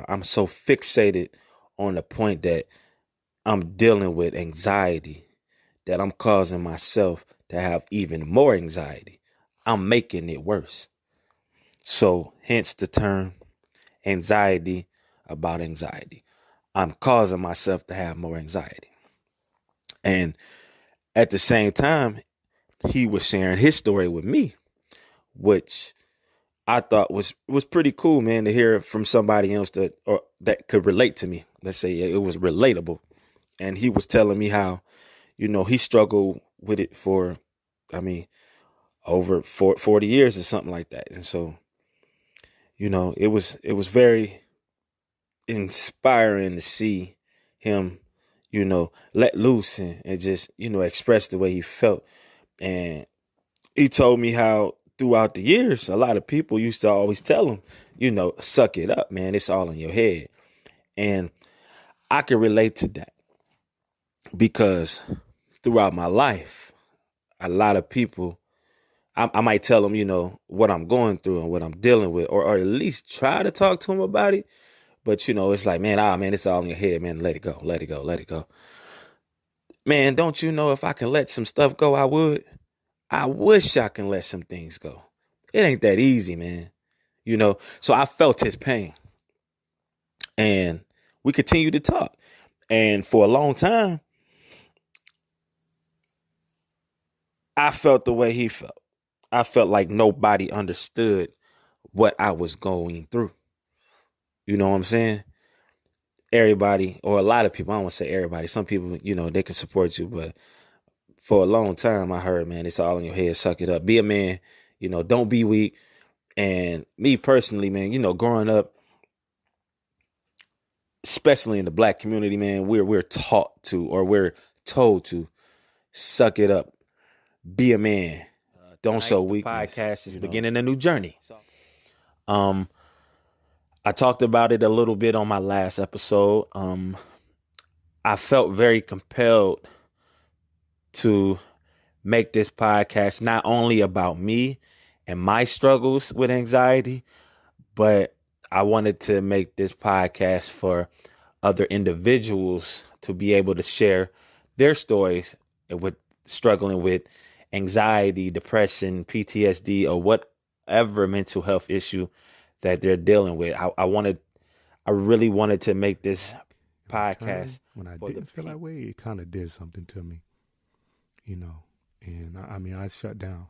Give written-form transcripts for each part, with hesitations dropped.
I'm so fixated on the point that I'm dealing with anxiety that I'm causing myself to have even more anxiety. I'm making it worse. So, hence the term anxiety about anxiety. I'm causing myself to have more anxiety. And at the same time, he was sharing his story with me, which I thought was pretty cool, man, to hear from somebody else that could relate to me. Let's say it was relatable. And he was telling me how, he struggled with it for, I mean, over 40 years or something like that. And so, it was very inspiring to see him, let loose and just, express the way he felt. And he told me how throughout the years, a lot of people used to always tell him, suck it up, man. It's all in your head. And I can relate to that because throughout my life, a lot of people, I might tell them, what I'm going through and what I'm dealing with, or at least try to talk to them about it. But, it's like, man, it's all in your head, man. Let it go, let it go, let it go. Man, don't you know if I can let some stuff go, I would? I wish I can let some things go. It ain't that easy, man. So I felt his pain. And we continued to talk. And for a long time, I felt the way he felt. I felt like nobody understood what I was going through. You know what I'm saying? Everybody, or a lot of people, I don't want to say everybody. Some people, they can support you, but for a long time, I heard, man, it's all in your head. Suck it up. Be a man. Don't be weak. And me personally, man, growing up, especially in the black community, man, we're taught to, or we're told to suck it up. Be a man. Don't show weakness. Podcast is beginning a new journey. Um, I talked about it a little bit on my last episode. I felt very compelled to make this podcast not only about me and my struggles with anxiety, but I wanted to make this podcast for other individuals to be able to share their stories with struggling with anxiety, depression, PTSD, or whatever mental health issue that they're dealing with. I really wanted to make this podcast. When I didn't feel that way, it kind of did something to me, And I mean, I shut down.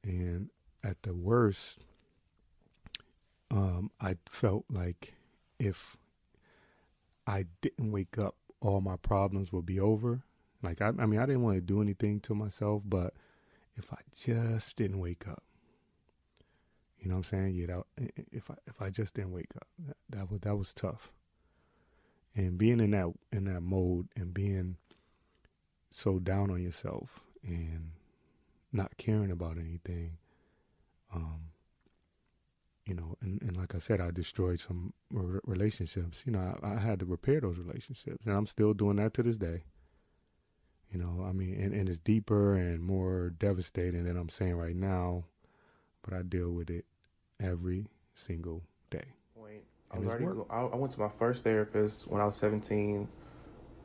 And at the worst, I felt like if I didn't wake up, all my problems would be over. Like, I mean, I didn't want to do anything to myself, but if I just didn't wake up, you know what I'm saying? Yeah, if I just didn't wake up, that was tough. And being in that mode and being so down on yourself and not caring about anything, and like I said, I destroyed some relationships. I had to repair those relationships, and I'm still doing that to this day. I mean, and it's deeper and more devastating than I'm saying right now, but I deal with it every single day. I went to my first therapist when I was 17,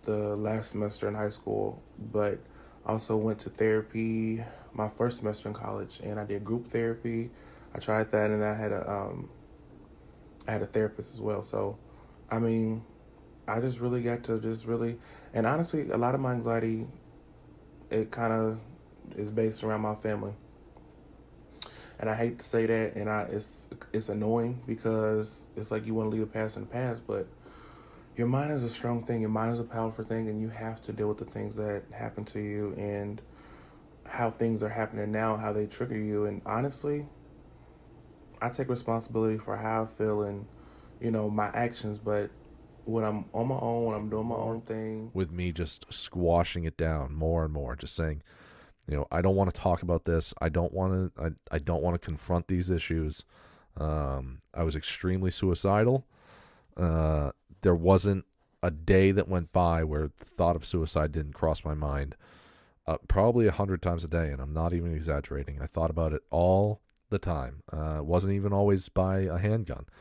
the last semester in high school, but I also went to therapy my first semester in college, and I did group therapy. I tried that, and I had a therapist as well. So, I mean, I just really got to and honestly, a lot of my anxiety, it kind of is based around my family. And I hate to say that, and it's annoying because it's like you want to leave the past in the past, but your mind is a strong thing, your mind is a powerful thing, and you have to deal with the things that happen to you and how things are happening now, how they trigger you. And honestly, I take responsibility for how I feel and, my actions, but when I'm on my own, when I'm doing my own thing. With me just squashing it down more and more, just saying, I don't want to talk about this. I don't want to confront these issues. I was extremely suicidal. There wasn't a day that went by where the thought of suicide didn't cross my mind. Probably 100 times a day, and I'm not even exaggerating. I thought about it all the time. It wasn't even always by a handgun.